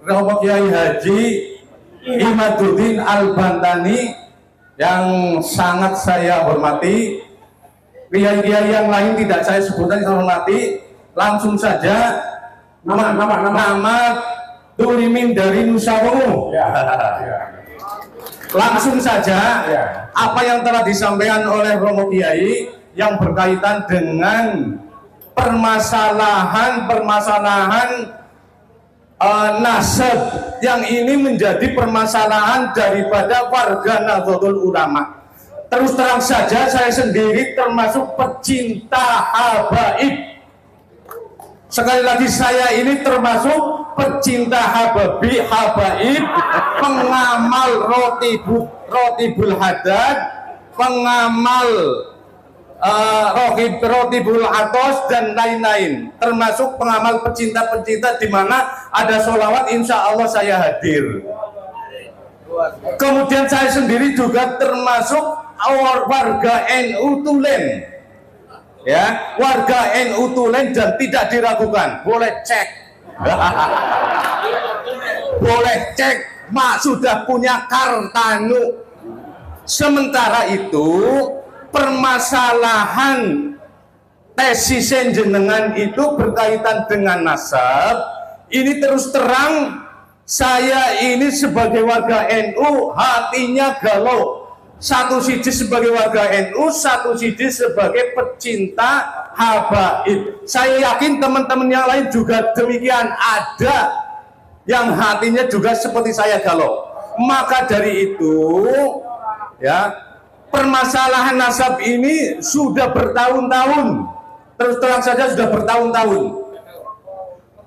Romo Kiai Haji Imaduddin Al-Bantani yang sangat saya hormati. Kiai-kiai yang lain tidak saya sebutkan, saya hormati. Langsung saja nama Tulimin dari Nusa Wungu. Langsung saja apa yang telah disampaikan oleh Romo Kiai yang berkaitan dengan permasalahan nasab yang ini menjadi permasalahan daripada warga Nahdlatul Ulama. Terus terang saja saya sendiri termasuk pecinta habaib. Sekali lagi saya ini termasuk pecinta habaib, pengamal rotibul hadad, pengamal rotibul atos dan lain-lain, termasuk pengamal pecinta-pecinta di mana ada sholawat insya Allah saya hadir. Kemudian saya sendiri juga termasuk warga NU Tulen, ya, warga NU Tulen dan tidak diragukan, boleh cek, boleh cek, mak sudah punya kartanu. Sementara itu permasalahan tesis jenengan itu berkaitan dengan nasab. Ini terus terang saya ini sebagai warga NU hatinya galau. Satu sisi sebagai warga NU, satu sisi sebagai pecinta habaib. Saya yakin teman-teman yang lain juga demikian, ada yang hatinya juga seperti saya galau. Maka dari itu, ya, permasalahan nasab ini sudah bertahun-tahun, terus terang saja sudah bertahun-tahun,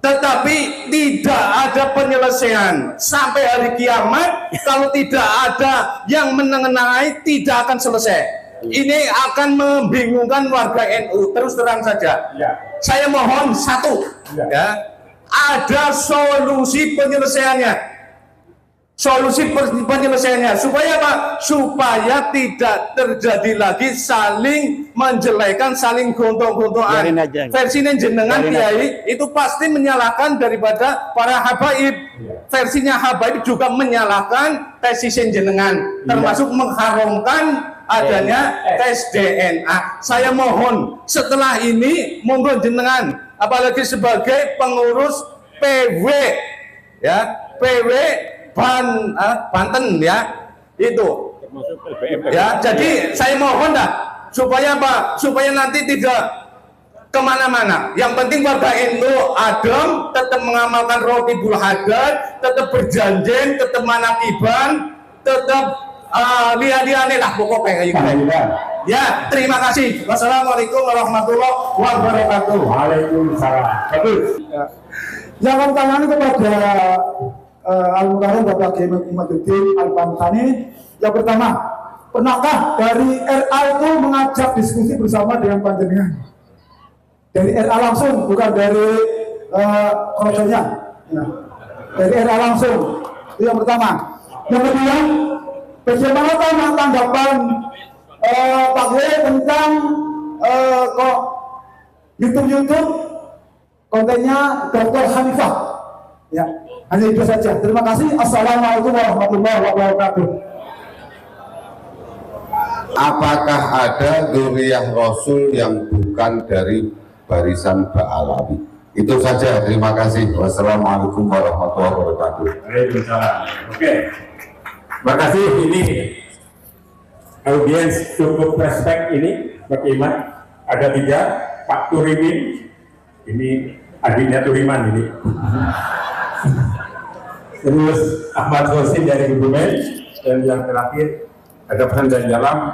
tetapi tidak ada penyelesaian sampai hari kiamat. Kalau tidak ada yang menengahi, tidak akan selesai. Ini akan membingungkan warga NU. Terus terang saja, saya mohon satu, ya, ada solusi penyelesaiannya. Solusi penyelesaiannya supaya apa? Supaya tidak terjadi lagi saling menjelekan, saling gontok-gontokan. Versinya jenengan Kiai itu pasti menyalahkan daripada para habaib. Versinya habaib juga menyalahkan tesis jenengan, termasuk mengharamkan adanya tes DNA. Saya mohon setelah ini monggo jenengan, apalagi sebagai pengurus PW, ya, PW Banten, ya, itu ya. Jadi saya mohon dah supaya apa? Supaya nanti tidak kemana-mana. Yang penting warga NU adem, tetap mengamalkan rotibul hadad, tetap berjanji, tetap manakiban, tetap lihat-lihat lah pokoknya kayak gitu. Ya, terima kasih. Wassalamualaikum warahmatullahi wabarakatuh. Waalaikumsalam. Bagus. Jangan tangan kepada Al-Mukarram Bapak Kiai Imaduddin Al-Bantani. Yang pertama, pernahkah dari RA itu mengajak diskusi bersama dengan panjenengan? Dari RA langsung, bukan dari kroconya, ya. Dari RA langsung. Itu yang pertama. Yang kedua, bagaimana tanggapan Pak Kiai tentang kok YouTube kontennya Dr. Hanifah? Ya, hanya itu saja. Terima kasih. Assalamualaikum warahmatullahi wabarakatuh. Apakah ada dzurriyyah Rasul yang bukan dari barisan Ba'alawi? Itu saja. Terima kasih. Wassalamualaikum warahmatullahi wabarakatuh. Waalaikumsalam. Oke. Terima kasih. Ini audiens cukup respect ini. Bagaimana? Ada 3, Pak Turimin. Ini adiknya Turiman ini. Terus Ahmad Rosin dari Kebumen, dan yang terakhir ada pesan dari dalam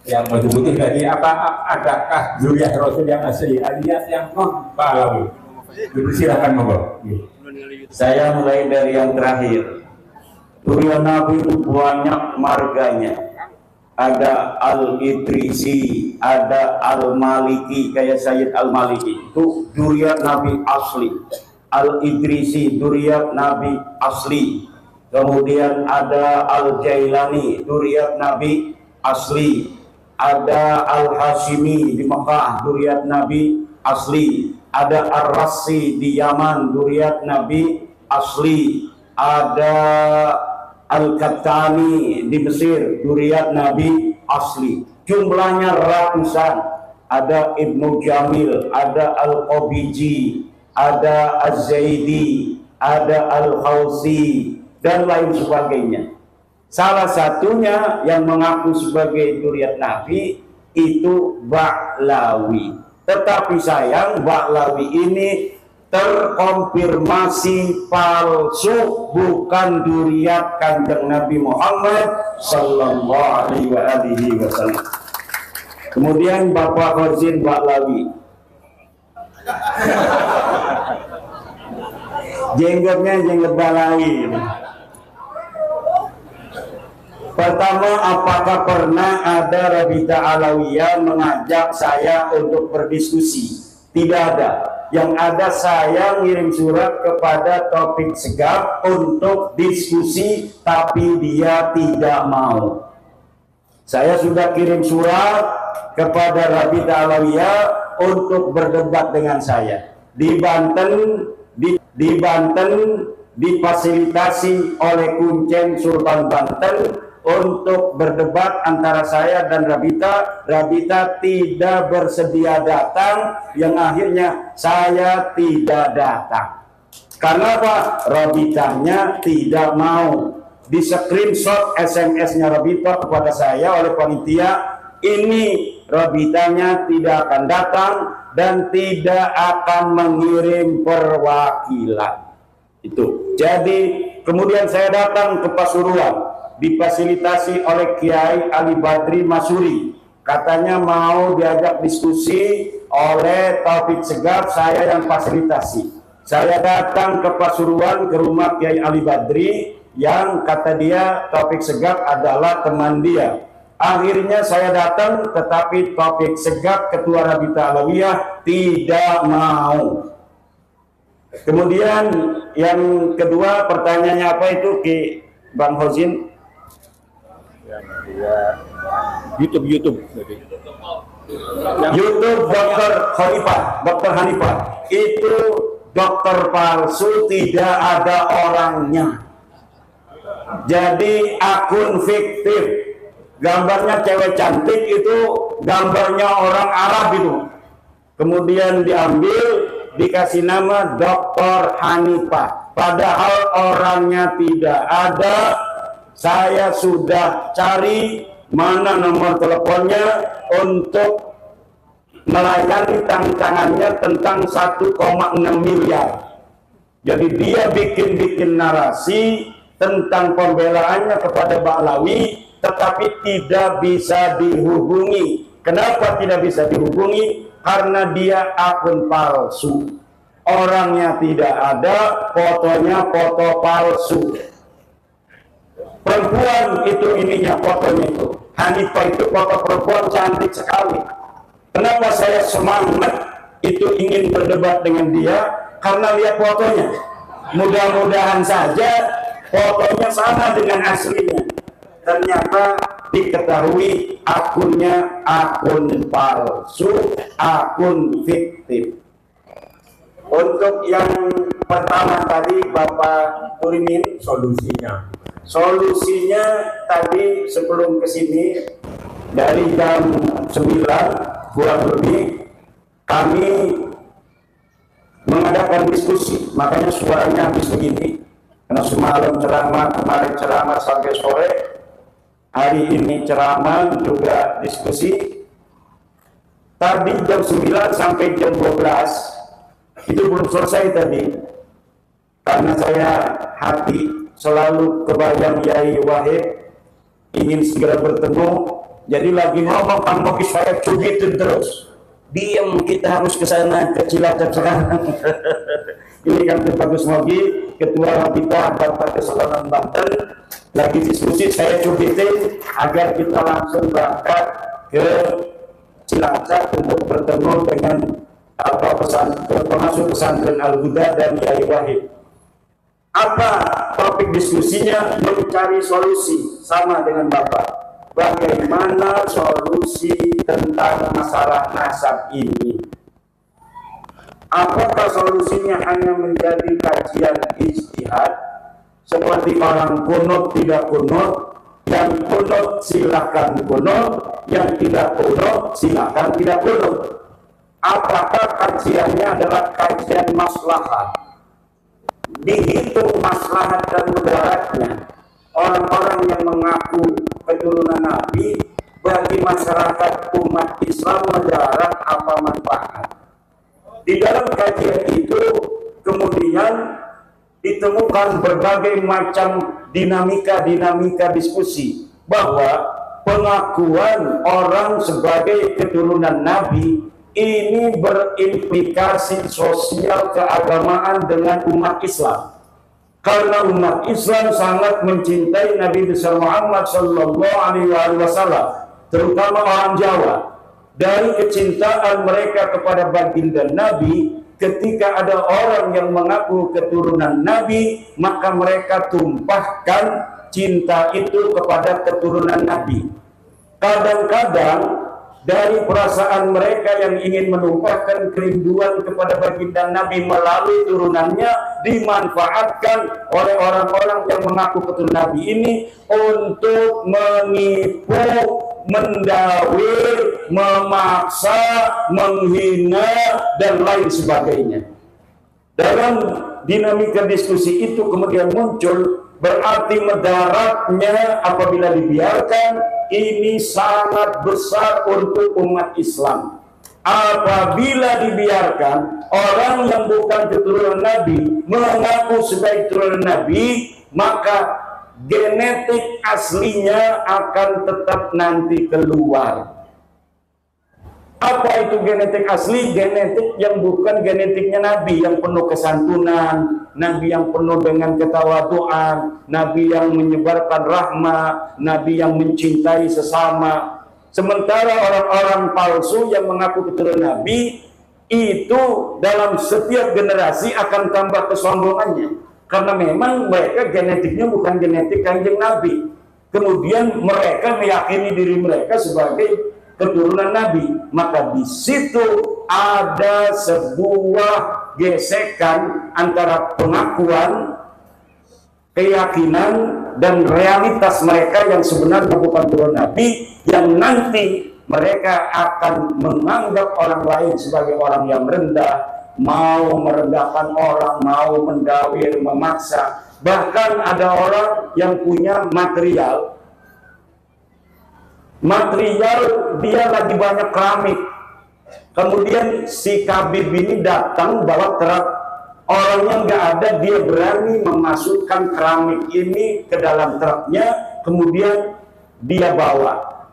yang baju putih tadi. Adakah dzurriyyah Rasul yang asli alias yang non Ba'alawi? Silakan monggo. Saya mulai dari yang terakhir. Dzurriyyah Nabi itu banyak marganya. Ada Al-Idrisi, ada Al-Maliki, kayak Sayyid Al-Maliki. Itu dzurriyyah Nabi asli. Al-Idrisi, dzurriyyah Nabi asli. Kemudian ada Al-Jailani, dzurriyyah Nabi asli. Ada Al-Hashimi di Mekah, dzurriyyah Nabi asli. ada Ar-Rassi di Yaman, zuriat Nabi asli, ada Al-Qattani di Mesir, zuriat Nabi asli. Jumlahnya ratusan. Ada Ibnu Jamil, ada Al-Qabiji, ada Az-Zaidi, ada Al-Khawsi, dan lain sebagainya. Salah satunya yang mengaku sebagai zuriat Nabi itu Ba'lawi. Tetapi sayang, Ba'lawi ini terkonfirmasi palsu, bukan zuriat Kanjeng Nabi Muhammad sallallahu alaihi wasallam. Kemudian Bapak Khazin Ba'lawi, jenggotnya jenggot Ba'lawi. Pertama, apakah pernah ada Rabita Alawiyah mengajak saya untuk berdiskusi? Tidak ada. Yang ada saya ngirim surat kepada Taufik Segaf untuk diskusi, tapi dia tidak mau. Saya sudah kirim surat kepada Rabita Alawiyah untuk berdebat dengan saya. Di Banten difasilitasi oleh Kuncen Sultan Banten untuk berdebat antara saya dan Rabita. Rabita tidak bersedia datang, yang akhirnya saya tidak datang. Karena apa? Rabitanya tidak mau. Di screenshot SMS-nya Rabita kepada saya oleh panitia, ini Rabitanya tidak akan datang dan tidak akan mengirim perwakilan. Itu. Jadi kemudian saya datang ke Pasuruan, difasilitasi oleh Kiai Ali Badri Masuri. Katanya mau diajak diskusi oleh Taufik Segaf, saya yang fasilitasi. Saya datang ke Pasuruan ke rumah Kiai Ali Badri, yang kata dia Taufik Segaf adalah teman dia. Akhirnya saya datang, tetapi Taufik Segaf, ketua Rabita Alawiyah, tidak mau. Kemudian yang kedua, pertanyaannya apa itu Ki Bang Khazin? YouTube Dr. Hanifah itu dokter palsu, tidak ada orangnya. Jadi akun fiktif, gambarnya cewek cantik, itu gambarnya orang Arab itu. Kemudian diambil, dikasih nama Dr. Hanifah, padahal orangnya tidak ada. Saya sudah cari mana nomor teleponnya untuk melayani tantangannya tentang 1,6 miliar. Jadi dia bikin narasi tentang pembelaannya kepada Ba'lawi, tetapi tidak bisa dihubungi. Kenapa tidak bisa dihubungi? Karena dia akun palsu. Orangnya tidak ada, fotonya foto palsu. Perempuan itu ininya, fotonya itu Hanifah itu foto perempuan cantik sekali. Kenapa saya semangat itu ingin berdebat dengan dia? Karena lihat fotonya. Mudah-mudahan saja fotonya sama dengan aslinya. Ternyata diketahui akunnya akun palsu, akun fiktif. Untuk yang pertama tadi Bapak Turimin, Solusinya tadi sebelum kesini dari jam 9 kurang lebih kami mengadakan diskusi, makanya suaranya habis begini. Karena semalam ceramah, kemarin ceramah sampai sore, hari ini ceramah juga diskusi. Tadi jam 9 sampai jam 12 itu belum selesai tadi, karena saya hati selalu kebayang Yai Wahid, ingin segera bertemu. Jadi lagi ngomong Kang Moki, saya cubitin terus. Diam, kita harus ke sana, ke Cilacap sekarang. Ini kan Bagus Mogi, Ketua Rabita Bapak Kesultanan Banten, lagi diskusi, saya cubitin agar kita langsung berangkat ke Cilacap untuk bertemu dengan pengasuh pesantren Al-Huda dan Yai Wahid. Apa topik diskusinya? Mencari solusi, sama dengan Bapak. Bagaimana solusi tentang masalah nasab ini? Apakah solusinya hanya menjadi kajian ijtihad seperti orang kunut tidak kunut, yang kunut silakan kunut, yang tidak kunut silakan tidak kunut? Apakah kajiannya adalah kajian maslahat? Dihitung maslahat dan mudaratnya orang-orang yang mengaku keturunan Nabi, bagi masyarakat umat Islam mudarat apa manfaat? Di dalam kajian itu kemudian ditemukan berbagai macam dinamika diskusi bahwa pengakuan orang sebagai keturunan Nabi ini berimplikasi sosial keagamaan dengan umat Islam. Karena umat Islam sangat mencintai Nabi besar Muhammad Sallallahu Alaihi Wasallam, terutama orang Jawa. Dari kecintaan mereka kepada baginda Nabi, ketika ada orang yang mengaku keturunan Nabi, maka mereka tumpahkan cinta itu kepada keturunan Nabi. Kadang-kadang dari perasaan mereka yang ingin menumpahkan kerinduan kepada baginda Nabi melalui turunannya, dimanfaatkan oleh orang-orang yang mengaku keturunan Nabi ini untuk menipu, mendawir, memaksa, menghina, dan lain sebagainya. Dalam dinamika diskusi itu kemudian muncul, berarti mudaratnya apabila dibiarkan ini sangat besar untuk umat Islam. Apabila dibiarkan orang yang bukan keturunan Nabi mengaku sebagai keturunan Nabi, maka genetik aslinya akan tetap nanti keluar. Apa itu genetik asli? Genetik yang bukan genetiknya Nabi, yang penuh kesantunan, Nabi yang penuh dengan ketawaduan, Nabi yang menyebarkan rahmat, Nabi yang mencintai sesama. Sementara orang-orang palsu yang mengaku keturunan Nabi itu dalam setiap generasi akan tambah kesombongannya, karena memang mereka genetiknya bukan genetik Kanjeng Nabi. Kemudian mereka meyakini diri mereka sebagai keturunan Nabi, maka di situ ada sebuah gesekan antara pengakuan, keyakinan, dan realitas mereka yang sebenarnya bukan keturunan Nabi, yang nanti mereka akan menganggap orang lain sebagai orang yang rendah, mau merendahkan orang, mau mendawir, memaksa. Bahkan ada orang yang punya material dia lagi banyak keramik, kemudian si Habib ini datang bawa truk, orangnya nggak ada, dia berani memasukkan keramik ini ke dalam truknya, kemudian dia bawa.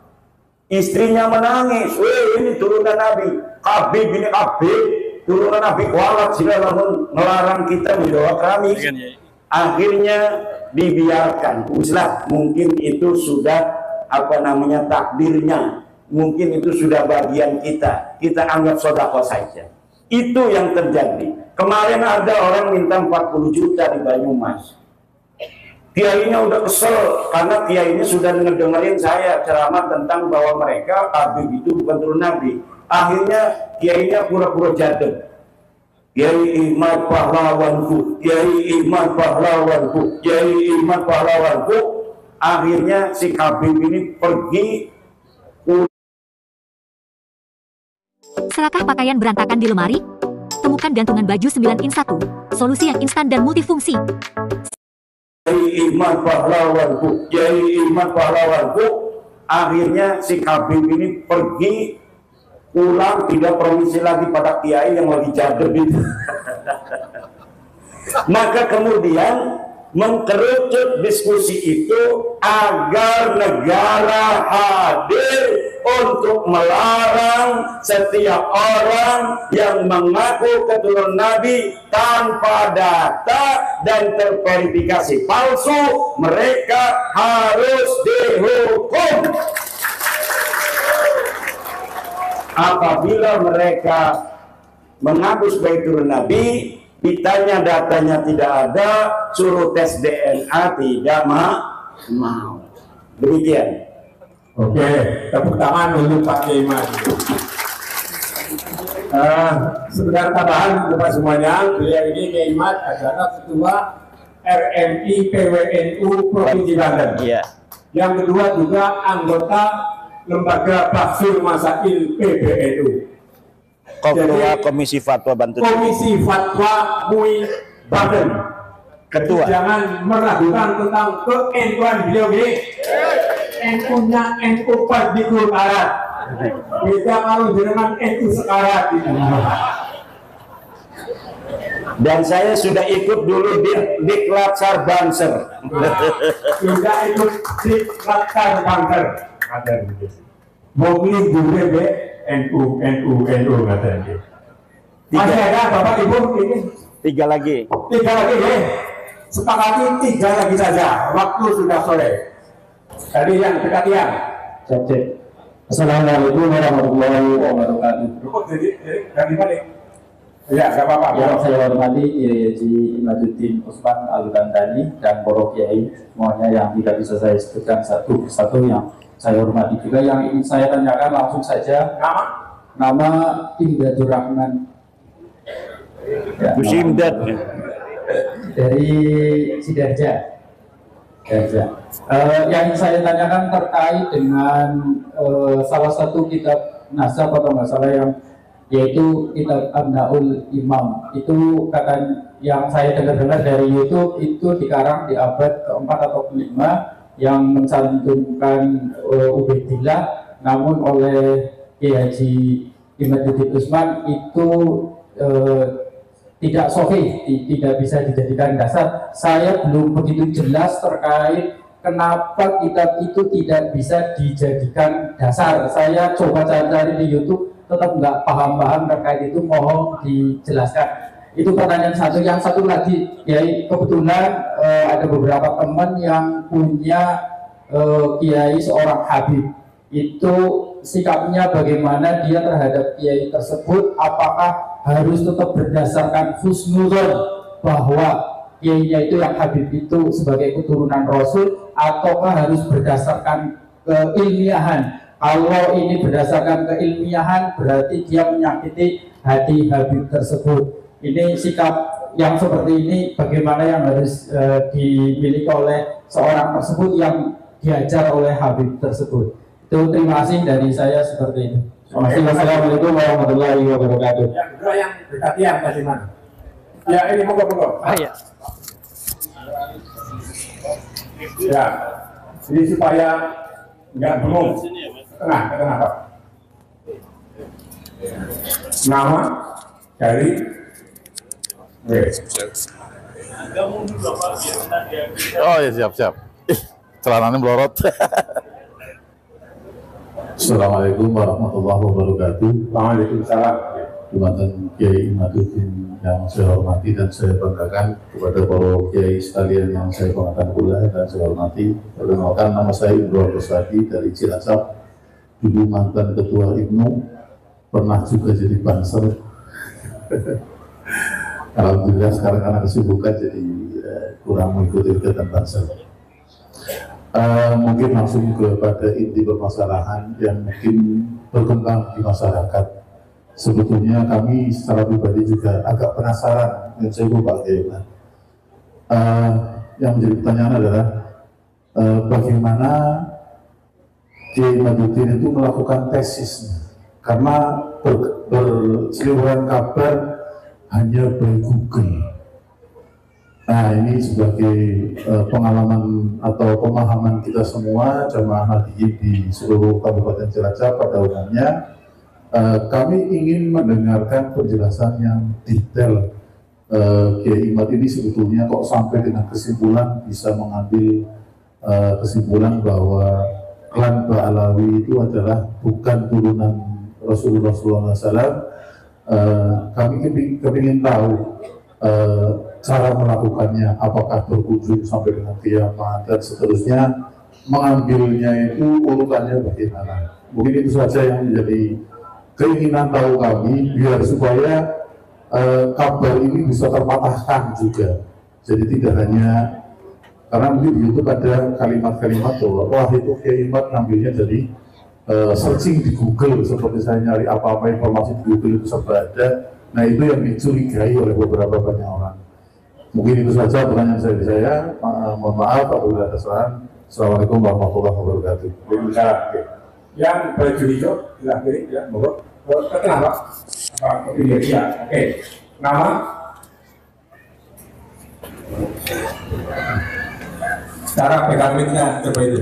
Istrinya menangis, ini turunan Nabi, Habib ini Habib turunan Nabi, kualat sila melarang kita membawa keramik. Akhirnya dibiarkan, uslah, mungkin itu sudah takdirnya, mungkin itu sudah bagian kita anggap sedekah saja. Itu yang terjadi. Kemarin ada orang minta 40 juta di Banyumas. Kiainya udah kesel karena kiainya sudah ngedengerin saya ceramah tentang bahwa mereka Habib itu bukan turun Nabi. Akhirnya kiainya pura-pura jadeb. Kiai Iman pahlawanku, Kiai Iman pahlawanku, Kiai Iman pahlawanku. Akhirnya si Habib ini pergi. Serakah pakaian berantakan di lemari? Temukan gantungan baju 9in1, solusi yang instan dan multifungsi. Kiai Iman pahlawanku, Kiai Iman pahlawanku. Akhirnya si Habib ini pergi, pulang, tidak permisi lagi pada kiai yang lagi jadeb itu. Maka kemudian mengkerucut diskusi itu agar negara hadir untuk melarang setiap orang yang mengaku keturunan Nabi tanpa data dan terverifikasi palsu, mereka harus dihukum. Apabila mereka mengaku sebagai keturunan Nabi, ditanya datanya tidak ada, suruh tes DNA tidak mau. Demikian. Oke, tepuk tangan untuk Pak Iman. Sebentar tambahan Bapak semuanya, beliau ini Kiai Imad adalah Ketua RMI PWNU Provinsi Banten. Iya. Yang kedua juga anggota Lembaga Bakhsul Masail PBNU. Ketua Komisi Fatwa Banten. Komisi Fatwa MUI Banten. Ketua. Jadi jangan meragukan tentang ke-NU-an beliau ini. NU-nya NU Fardikul Arat. Beda kalau dengan NU sekarat. Dan saya sudah ikut dulu di Diklat Banser. Sudah ikut di Diklat Banser. Mau milih gue NU katanya. Masih ada Bapak Ibu ini? 3 lagi. 3 lagi ya. Sepakati 3 lagi saja. Waktu sudah sore. Tadi yang dekat yang. Cek. Assalamualaikum warahmatullahi wabarakatuh. Jadi dari balik. Ya, nggak apa-apa. Yang saya hormati Kiai Haji Imaduddin Usman Al-Bantani dan para kiai semuanya yang tidak bisa saya sebutkan satu persatu, yang saya hormati juga. Yang ingin saya tanyakan langsung saja, nama Imdadur Rahman. Ya, Musimdad. Dari Sidarja. Yang ingin saya tanyakan terkait dengan salah satu kitab nasab atau nggak salah, yaitu kitab Abnaul Imam. Itu kata yang saya dengar dari YouTube, itu dikarang di abad ke-4 atau ke-5, yang mencantumkan Ubaidillah, namun oleh Kiai Haji Imaduddin Usman itu tidak sahih, tidak bisa dijadikan dasar. Saya belum begitu jelas terkait kenapa kitab itu tidak bisa dijadikan dasar. Saya coba cari-cari di YouTube, tetap nggak paham-paham terkait itu, mohon dijelaskan. Itu pertanyaan satu. Yang satu lagi, ya kebetulan ada beberapa teman yang punya kiai seorang habib. Itu sikapnya bagaimana dia terhadap kiai tersebut? Apakah harus tetap berdasarkan husnuzon bahwa kiainya itu yang habib itu sebagai keturunan Rasul, ataukah harus berdasarkan keilmiahan? Kalau ini berdasarkan keilmiahan, berarti dia menyakiti hati habib tersebut. Ini sikap yang seperti ini bagaimana yang harus dimiliki oleh seorang tersebut yang diajar oleh habib tersebut. Itu terima kasih dari saya seperti itu. Terima kasih. Wassalamualaikum warahmatullahi wabarakatuh. Yang kedua yang dekat yang tadi mana? Ya ini monggo. Ya. Ya, jadi supaya nggak bingung. Tengah Pak. Nama dari Oh ya, siap. Celananya melorot. Assalamualaikum warahmatullahi wabarakatuh. Waalaikumsalam. Jumatan Kiai Imaduddin yang saya hormati dan saya banggakan, kepada para kiai sekalian yang saya banggakan pula dan saya hormati. Perkenalkan, nama saya Ibrahim Rosadi dari Cilacap, dulu mantan ketua IMNU, pernah juga jadi banser. Alhamdulillah sekarang karena kesibukan jadi kurang mengikuti kegiatan banser. Mungkin langsung kepada inti permasalahan yang mungkin berkembang di masyarakat. Sebetulnya kami secara pribadi juga agak penasaran dengan saya Pak Kiai. Yang menjadi pertanyaan adalah bagaimana Kiai Imaduddin itu melakukan tesisnya, karena berseliweran kabar hanya by Google. Nah, ini sebagai pengalaman atau pemahaman kita semua jamaah Nahdliyin di seluruh Kabupaten Cilacap pada umumnya, kami ingin mendengarkan penjelasan yang detail. Kiai Imad ini sebetulnya kok sampai dengan kesimpulan, bisa mengambil kesimpulan bahwa klan Ba'alawi itu adalah bukan turunan Rasulullah SAW. Kami ingin tahu cara melakukannya, apakah berkunjung sampai dengan kiamat dan seterusnya, mengambilnya itu urutannya bagaimana. Mungkin itu saja yang menjadi keinginan tahu kami, biar supaya kabar ini bisa terpatahkan juga. Jadi tidak hanya, karena mungkin di YouTube ada kalimat-kalimat bahwa wah itu Kiai Imad ngambilnya dari searching di Google, seperti saya nyari apa-apa informasi di Google itu serba ada. Nah itu yang dicurigai oleh beberapa banyak orang. Mungkin itu saja pertanyaan saya. Mohon maaf apabila ada kesalahan. Assalamualaikum warahmatullahi wabarakatuh. Waalaikumsalam. Yang baju hijau sebelah kiri, ya, monggo. Kenapa? Apa ini? Ya, oke. Nama? Cara pegang mic-nya coba itu.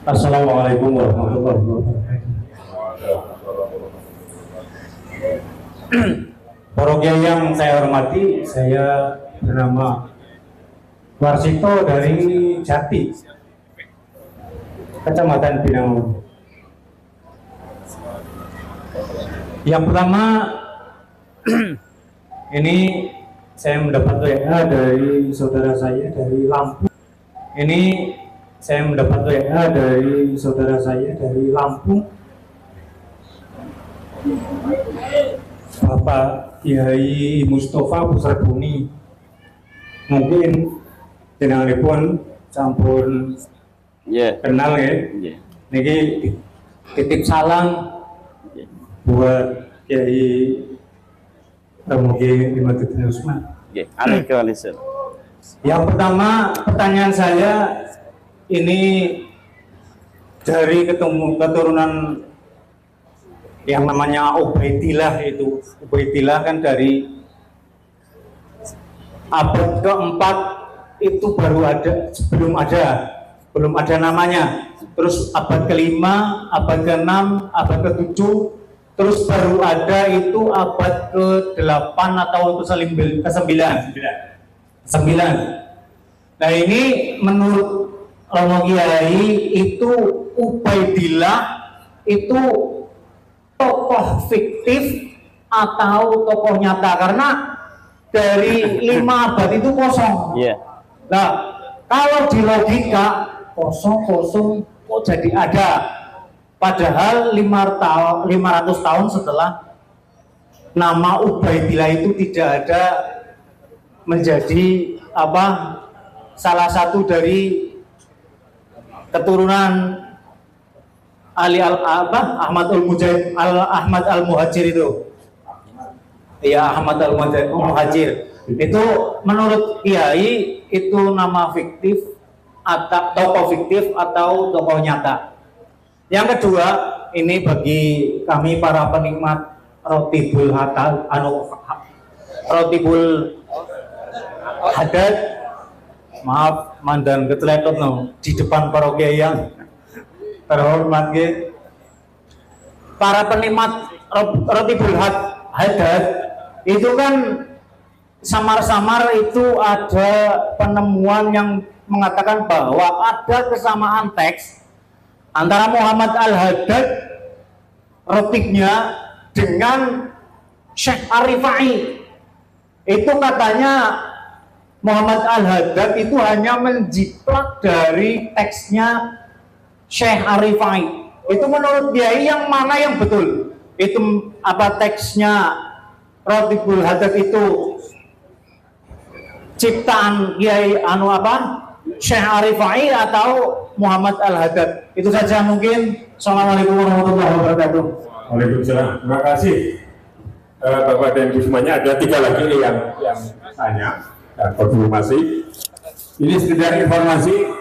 Assalamualaikum warahmatullahi wabarakatuh. Parokia yang saya hormati, saya bernama Warsito dari Jati, Kecamatan Binangun. Yang pertama, ini saya mendapat WA dari saudara saya dari Lampung. Ini saya mendapat WA dari saudara saya dari Lampung. Bapak Kiai Mustafa Pusarbuni, mungkin jenenganipun sampun kenal ya. Niki titip salam buat Kiai Ramugi Imaduddin Usman. Yang pertama, pertanyaan saya ini dari keturunan yang namanya Ubaidillah itu. Ubaidillah kan dari abad keempat itu baru ada, belum ada namanya. Terus abad kelima, abad keenam, abad ketujuh, terus baru ada itu abad ke-8 atau ke-9. Nah ini menurut Romo Kiai itu Ubaidillah itu tokoh fiktif atau tokoh nyata, karena dari 5 abad itu kosong. Nah, kalau di logika kosong kok jadi ada, padahal 500 tahun setelah nama Ubaidillah itu tidak ada menjadi salah satu dari keturunan Ahmad al-Muhajir itu. Ya, Ahmad al-Muhajir. Itu menurut Kiai itu nama fiktif atau tokoh fiktif atau tokoh nyata. Yang kedua, ini bagi kami para penikmat Rotibul Haddad, maaf mandan keteletot di depan parokia yang terhormat gitu. Para penikmat Rotibul Haddad itu kan samar-samar itu ada penemuan yang mengatakan bahwa ada kesamaan teks antara Muhammad Al-Haddad rotibnya dengan Syekh Ar-Rifai. Itu katanya Muhammad Al-Haddad itu hanya menjiplak dari teksnya Syekh Ar-Rifai. Itu menurut Kiai yang mana yang betul? Itu teksnya Rotibul Haddad itu ciptaan Kiai Syekh Ar-Rifai atau Muhammad Al-Haddad? Itu saja mungkin. Assalamualaikum warahmatullahi wabarakatuh. Waalaikumsalam. Terima kasih Bapak dan Ibu semuanya. Ada 3 lagi yang tanya dan konfirmasi. Ini sekedar informasi.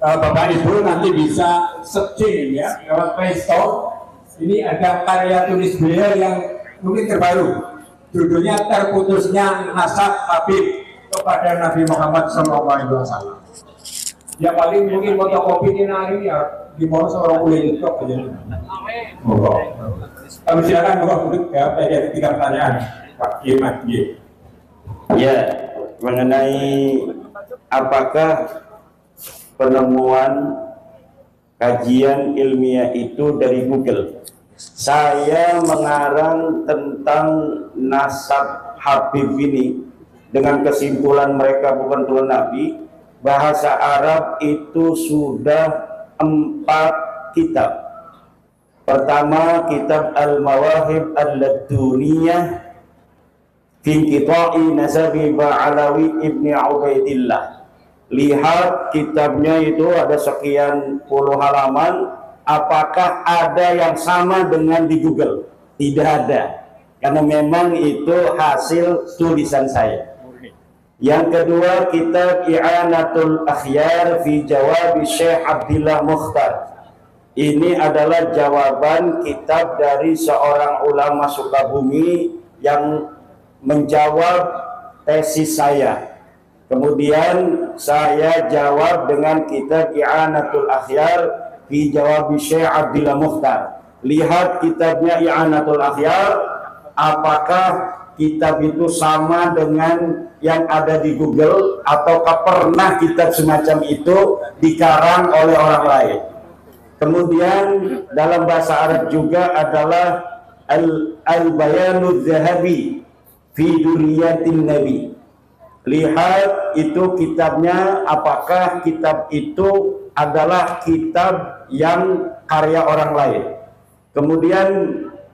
Bapak Ibu nanti bisa searching ya lewat Play Store. Ini ada karya tulis beliau yang mungkin terbaru. Judulnya Terputusnya Nasab Habib kepada Nabi Muhammad SAW. Ya paling mungkin fotokopi ini hari ya di bawah seorang kulit itu aja. Monggo. Kami silakan monggo ya, ada 3 pertanyaan Pak Iman. Ya, mengenai apakah penemuan kajian ilmiah itu dari Google. Saya mengarang tentang nasab Habib ini dengan kesimpulan mereka bukan turun Nabi. Bahasa Arab itu sudah 4 kitab. Pertama, kitab Al-Mawahib Al-Laduniyah fi Qita'i Nasabi Ba'alawi Ibni Ubaidillah. lihat kitabnya itu ada sekian puluh halaman. Apakah ada yang sama dengan di Google? Tidak ada, karena memang itu hasil tulisan saya. Yang kedua, kitab I'anatul Akhyar fi Jawab Syekh Abdillah Mukhtar. Ini adalah jawaban kitab dari seorang ulama Sukabumi yang menjawab tesis saya. Kemudian saya jawab dengan kitab I'anatul Akhyar fi Jawab Syekh Abdillah Mukhtar. Lihat kitabnya I'anatul Akhyar, apakah kitab itu sama dengan yang ada di Google, ataukah pernah kitab semacam itu dikarang oleh orang lain. Kemudian dalam bahasa Arab juga adalah Al-Bayanud Zahabi fi Duriyatin Nabi. Lihat itu kitabnya, apakah kitab itu adalah kitab yang karya orang lain. Kemudian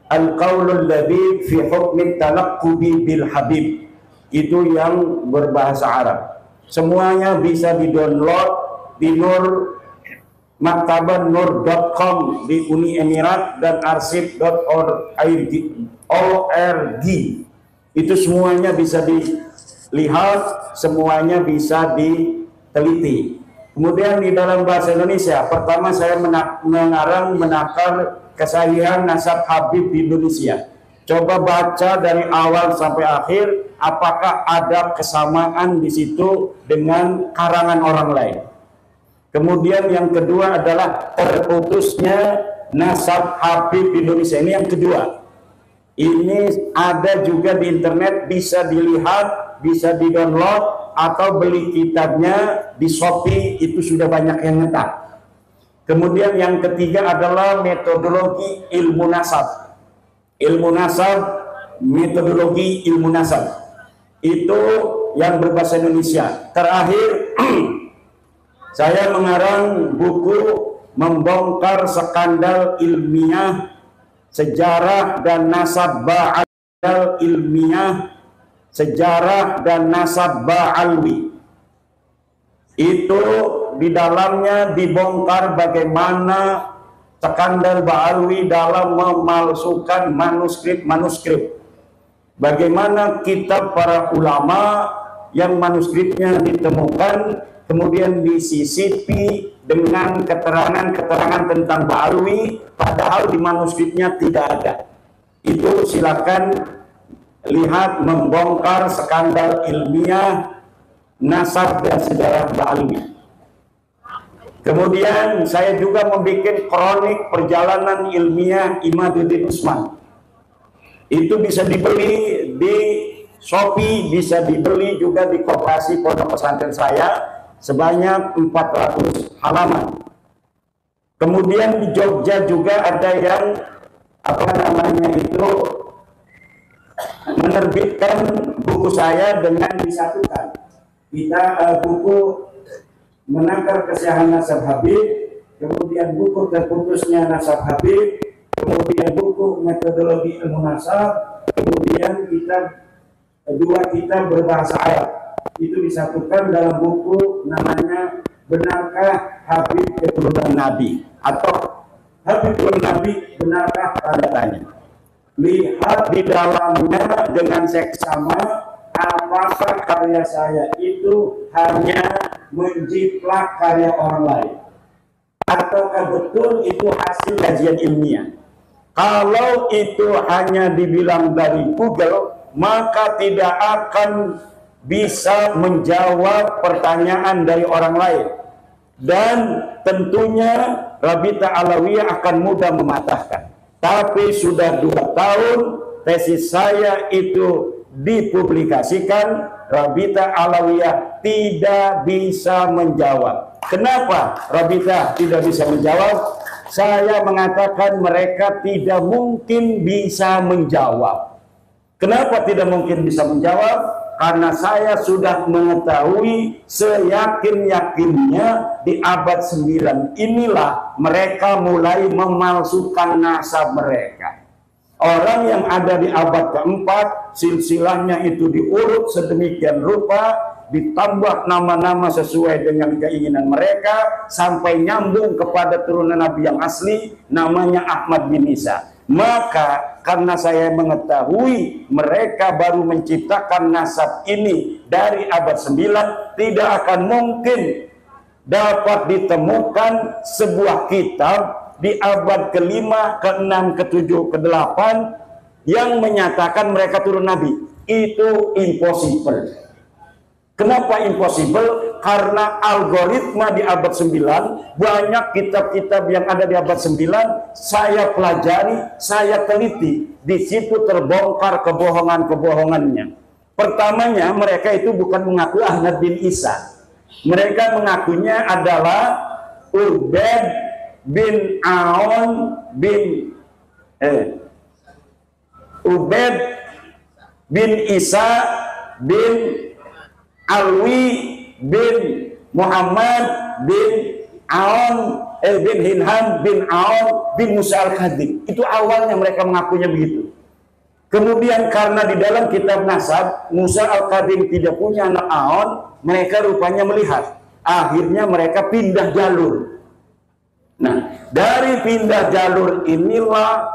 Al-Qaulul Labib fi Hukmi Talaqqubi bil Habib, itu yang berbahasa Arab. Semuanya bisa di-download di maktaban.nur.com di Uni Emirat dan arsip.org. Itu semuanya bisa dilihat, semuanya bisa diteliti. Kemudian di dalam bahasa Indonesia, pertama saya menakar kesahihan nasab Habib di Indonesia. Coba baca dari awal sampai akhir, apakah ada kesamaan di situ dengan karangan orang lain. Kemudian yang kedua adalah terputusnya nasab Habib di Indonesia. Ini yang kedua. Ini ada juga di internet, bisa dilihat, bisa di-download, atau beli kitabnya di Shopee, itu sudah banyak yang ngetak. Kemudian yang ketiga adalah metodologi ilmu nasab. Ilmu nasab, metodologi ilmu nasab. Itu yang berbahasa Indonesia. Terakhir, saya mengarang buku membongkar skandal ilmiah, sejarah dan nasab ba'al ilmiah, sejarah dan nasab Ba'alwi. Itu di dalamnya dibongkar bagaimana skandal Ba'alwi dalam memalsukan manuskrip. Bagaimana kitab para ulama yang manuskripnya ditemukan kemudian disisipi dengan keterangan-keterangan tentang Ba'alwi, padahal di manuskripnya tidak ada. Itu silakan lihat, membongkar skandal ilmiah nasab dan sejarah Ba'alwi. Kemudian saya juga membuat kronik perjalanan ilmiah Imaduddin Usman. Itu bisa dibeli di Shopee, bisa dibeli juga di koperasi pondok pesantren saya, sebanyak 400 halaman. Kemudian di Jogja juga ada yang menerbitkan buku saya dengan disatukan. Kita buku menakar kesahihan nasab Habib, kemudian buku terputusnya nasab Habib, kemudian buku metodologi ilmu nasab, kemudian dua kitab berbahasa Arab. Itu disatukan dalam buku namanya Benarkah Habib Keturunan Nabi, atau Habib Keturunan Nabi Benarkah Tanda Tanya. Lihat di dalamnya dengan seksama, apakah karya saya itu hanya menjiplak karya orang lain, ataukah betul itu hasil kajian ilmiah. Kalau itu hanya dibilang dari Google, maka tidak akan bisa menjawab pertanyaan dari orang lain, dan tentunya Rabita Alawiyah akan mudah mematahkan. Tapi sudah 2 tahun tesis saya itu dipublikasikan, Rabita Alawiyah tidak bisa menjawab. Kenapa Rabita tidak bisa menjawab? Saya mengatakan mereka tidak mungkin bisa menjawab. Kenapa tidak mungkin bisa menjawab? Karena saya sudah mengetahui seyakin-yakinnya di abad 9 inilah mereka mulai memalsukan nasab mereka. Orang yang ada di abad keempat, silsilahnya itu diurut sedemikian rupa, ditambah nama-nama sesuai dengan keinginan mereka, sampai nyambung kepada turunan Nabi yang asli, namanya Ahmad bin Isa. Maka karena saya mengetahui mereka baru menciptakan nasab ini dari abad 9, tidak akan mungkin dapat ditemukan sebuah kitab di abad ke-5, ke-6, ke-7, ke-8 yang menyatakan mereka turun Nabi. Itu impossible. Kenapa impossible? Karena algoritma di abad 9, banyak kitab-kitab yang ada di abad 9, saya pelajari, saya teliti. Di situ terbongkar kebohongan-kebohongannya. Pertamanya, mereka itu bukan mengaku Ahmad bin Isa. Mereka mengakunya adalah Ubaid bin Aun bin Ubaid bin Isa bin Alwi bin Muhammad bin Aun bin Hinham bin Aun bin Musa al-Kadhim. Itu awalnya mereka mengakunya begitu. Kemudian karena di dalam kitab nasab Musa al-Kadhim tidak punya anak Aun, mereka rupanya melihat. Akhirnya mereka pindah jalur. Nah, dari pindah jalur inilah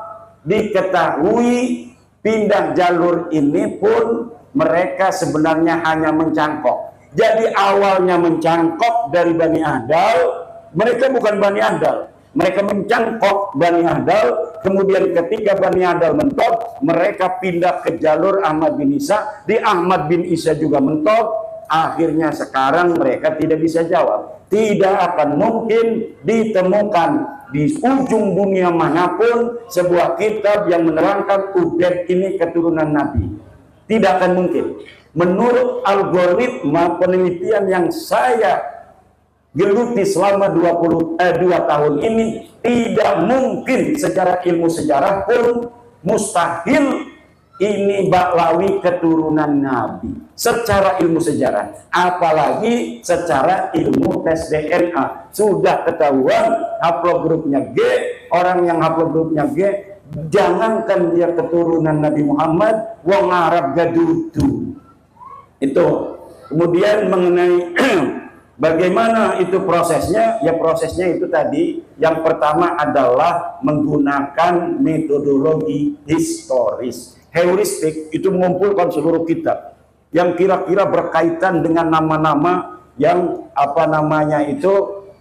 diketahui pindah jalur ini pun mereka sebenarnya hanya mencangkok. Jadi awalnya mencangkok dari Bani Ahdal, mereka bukan Bani Ahdal. Mereka mencangkok Bani Ahdal, kemudian ketika Bani Ahdal mentok, mereka pindah ke jalur Ahmad bin Isa. Di Ahmad bin Isa juga mentok. Akhirnya sekarang mereka tidak bisa jawab. Tidak akan mungkin ditemukan di ujung dunia manapun sebuah kitab yang menerangkan Ubaid ini keturunan Nabi. Tidak akan mungkin. Menurut algoritma penelitian yang saya geluti selama 2 tahun ini, tidak mungkin secara ilmu sejarah pun mustahil ini Baklawi keturunan Nabi secara ilmu sejarah, apalagi secara ilmu tes DNA. Sudah ketahuan haplogrupnya G, orang yang haplogrupnya G, jangankan dia keturunan Nabi Muhammad, wong Arab gadudu. Itu. Kemudian mengenai bagaimana itu prosesnya? Ya prosesnya itu tadi, yang pertama adalah menggunakan metodologi historis. Heuristik itu mengumpulkan seluruh kitab yang kira-kira berkaitan dengan nama-nama yang itu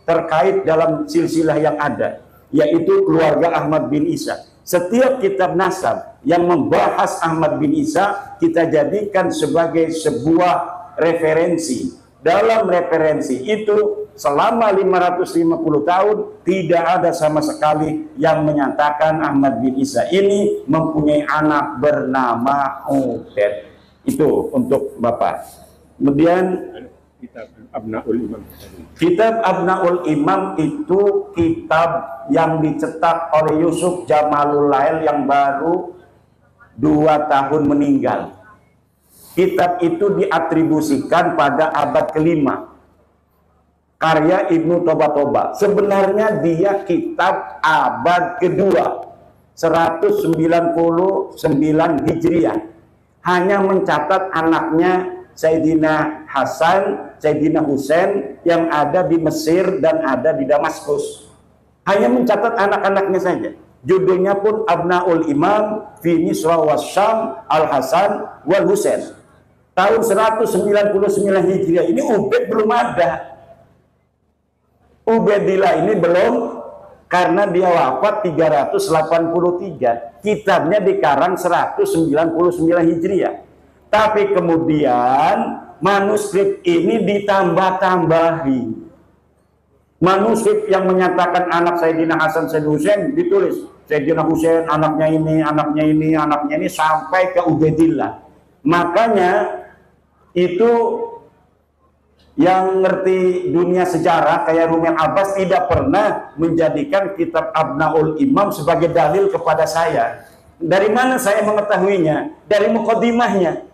terkait dalam silsilah yang ada, yaitu keluarga Ahmad bin Isa. Setiap kitab nasab yang membahas Ahmad bin Isa kita jadikan sebagai sebuah referensi. Dalam referensi itu selama 550 tahun tidak ada sama sekali yang menyatakan Ahmad bin Isa ini mempunyai anak bernama Ubaid. Itu untuk Bapak. Kemudian Kitab Abnaul Imam. Kitab Abnaul Imam itu kitab yang dicetak oleh Yusuf Jamalul Lail yang baru 2 tahun meninggal. Kitab itu diatribusikan pada abad ke-5. Karya Ibnu Toba. Sebenarnya dia kitab abad ke-2, 199 Hijriah. Hanya mencatat anaknya Sayyidina Hasan, Sayyidina Husain yang ada di Mesir dan ada di Damaskus. Hanya mencatat anak-anaknya saja. Judulnya pun Abnaul Imam fi Misra wasyam al-Hasan wal Husain. Tahun 199 Hijriah ini Ubaid belum ada. Ubaidillah ini belum, karena dia wafat 383. Kitabnya dikarang 199 Hijriah. Tapi kemudian manuskrip ini ditambah-tambahi. Manuskrip yang menyatakan anak Sayyidina Hasan Sayyidina Husain ditulis Sayyidina Husain anaknya ini, anaknya ini, anaknya ini sampai ke Ubaidillah. Makanya itu yang ngerti dunia sejarah kayak Rumel Abbas tidak pernah menjadikan kitab Abnaul Imam sebagai dalil kepada saya. Dari mana saya mengetahuinya? Dari mukaddimahnya.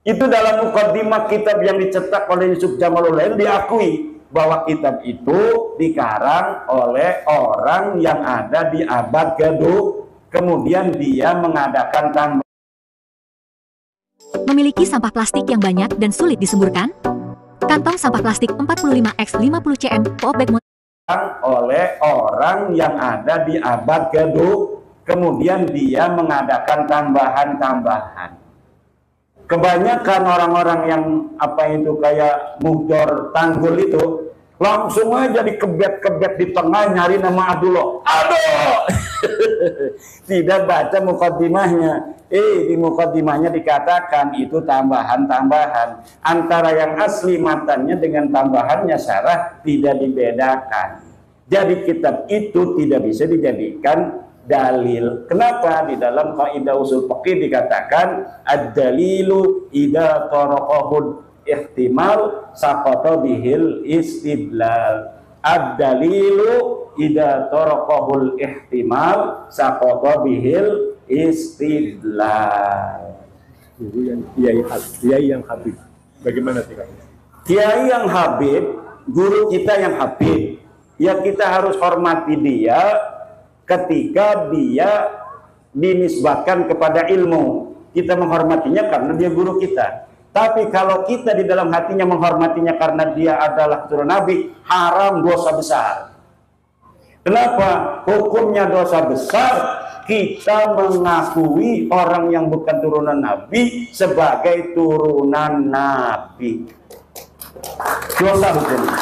Itu dalam mukaddimah kitab yang dicetak oleh Yusuf Jamalul Lail diakui bahwa kitab itu dikarang oleh orang yang ada di abad kemudian dia mengadakan tambah. Memiliki sampah plastik yang banyak dan sulit disemburkan? Kantong sampah plastik 45X 50 cm Poop Bag oleh orang yang ada di abad kedua, kemudian dia mengadakan tambahan-tambahan. Kebanyakan orang-orang yang kayak mudor tanggul itu langsung aja dikebet-kebet di tengah nyari nama Abdullah. Aduh, tidak baca mukaddimahnya. Di mukaddimahnya dikatakan itu tambahan-tambahan. Antara yang asli matanya dengan tambahannya syarah tidak dibedakan. Jadi kitab itu tidak bisa dijadikan dalil. Kenapa? Di dalam kaidah usul fiqih dikatakan ad-dalilu idza taraqahul ihtimal saqata bihil istidlal. Ad-dalilu idza taraqahul ihtimal saqata bihil istidlal. Kiai yang Habib. Bagaimana sikapnya? Kiai yang Habib, guru kita yang Habib, ya kita harus hormati dia ketika dia dinisbatkan kepada ilmu. Kita menghormatinya karena dia guru kita. Tapi kalau kita di dalam hatinya menghormatinya karena dia adalah turun Nabi, haram, dosa besar. Kenapa? Hukumnya dosa besar. Kita mengakui orang yang bukan turunan Nabi sebagai turunan Nabi. Dosa hukumnya.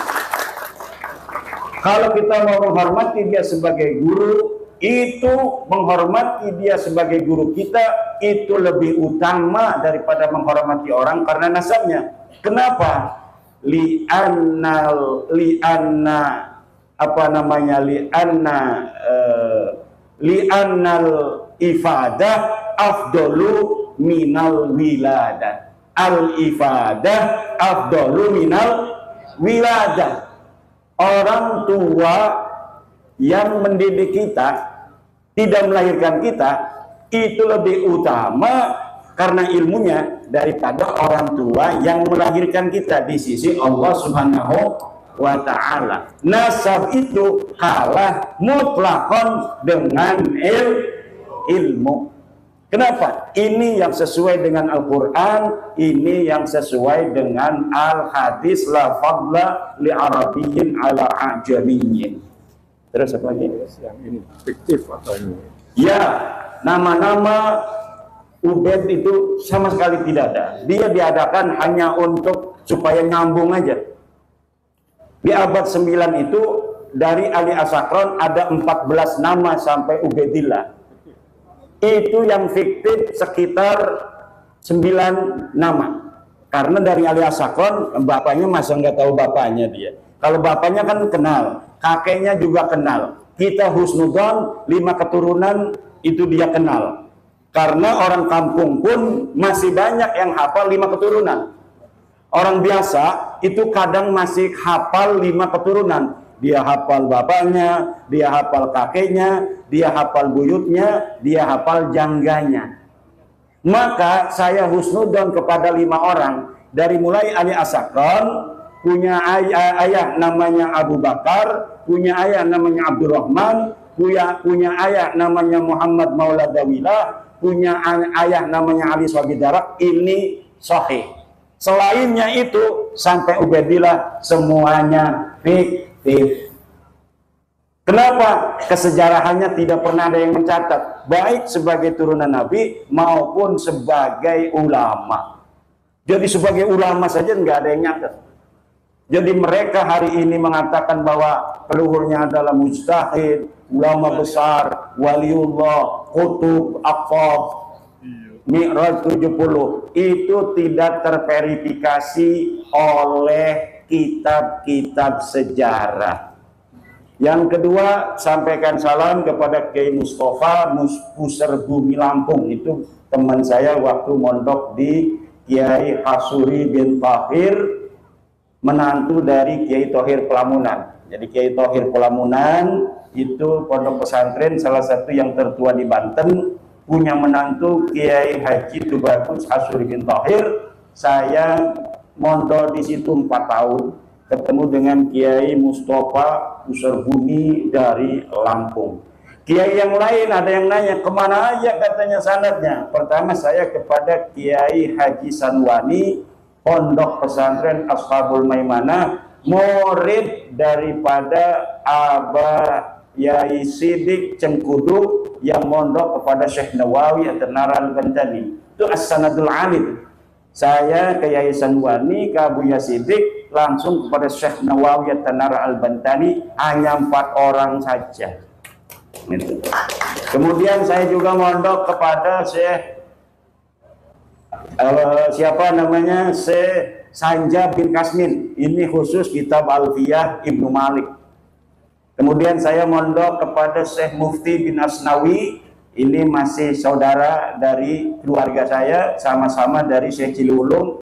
Kalau kita mau menghormati dia sebagai guru, itu menghormati dia sebagai guru kita itu lebih utama daripada menghormati orang karena nasabnya. Kenapa? Li'annal ifadah afdalu minal wiladah. Al ifadah afdalu minal wiladah. Orang tua yang mendidik kita, tidak melahirkan kita, itu lebih utama karena ilmunya daripada orang tua yang melahirkan kita di sisi Allah Subhanahu wa ta'ala. Nasab itu kalah mutlakon dengan ilmu. Kenapa? Ini yang sesuai dengan Al-Quran, ini yang sesuai dengan Al-Hadis, la fadla li arabiyyin ala ajamiyyin. Terus apa lagi? Yang ini fiktif atau ini? Ya, nama-nama Ubaid itu sama sekali tidak ada. Dia diadakan hanya untuk supaya nyambung aja. Di abad 9 itu dari Ali Asakron ada 14 nama sampai Ubaidillah. Itu yang fiktif sekitar 9 nama. Karena dari Ali Asakron, bapaknya masa nggak tahu bapaknya dia. Kalau bapaknya kan kenal, kakeknya juga kenal. Kita husnudon 5 keturunan itu dia kenal. Karena orang kampung pun masih banyak yang hafal 5 keturunan. Orang biasa itu kadang masih hafal 5 keturunan. Dia hafal bapaknya, dia hafal kakeknya, dia hafal buyutnya, dia hafal jangganya. Maka saya husnudon kepada 5 orang. Dari mulai Ali Asakron, punya ayah namanya Abu Bakar, punya ayah namanya Abdurrahman, punya ayah namanya Muhammad Maula Dawilah, punya ayah namanya Ali Swabidarak. Ini sahih. Selainnya itu sampai Ubaidillah semuanya fiktif. Kenapa? Kesejarahannya tidak pernah ada yang mencatat, baik sebagai turunan Nabi maupun sebagai ulama. Jadi sebagai ulama saja nggak ada yang nyatat. Jadi mereka hari ini mengatakan bahwa leluhurnya adalah mujtahid, ulama besar, waliullah, kutub, aqab, Mi'raj 70, itu tidak terverifikasi oleh kitab-kitab sejarah. Yang kedua, sampaikan salam kepada Kiai Mustafa Pusar Bumi Lampung. Itu teman saya waktu mondok di Kiai Hasuri bin Tahir, menantu dari Kiai Thohir Pelamunan. Jadi Kiai Thohir Pelamunan itu pondok pesantren salah satu yang tertua di Banten, punya menantu Kiai Haji Tubagus Hasuri bin Tahir. Saya mondok di situ 4 tahun, ketemu dengan Kiai Mustafa Pusar Bumi dari Lampung. Kiai yang lain ada yang nanya, kemana aja katanya sanadnya. Pertama saya kepada Kiai Haji Sanwani, Pondok Pesantren Ashabul Maimanah, murid daripada Abah Yai Sidik Cengkudu yang mondok kepada Syekh Nawawi At-Tanara Al-Bantani. Itu as-sanadul alid. Saya ke Yai Sanwani, ke Abu Yasidik, langsung kepada Syekh Nawawi At-Tanara Al-Bantani, hanya 4 orang saja. Gitu. Kemudian saya juga mondok kepada Syekh siapa namanya, Syekh Sanja bin Kasmin. Ini khusus kitab Alfiyah Ibnu Malik. Kemudian saya mondok kepada Syekh Mufti bin Asnawi. Ini masih saudara dari keluarga saya, sama-sama dari Syekh Ciliwulung.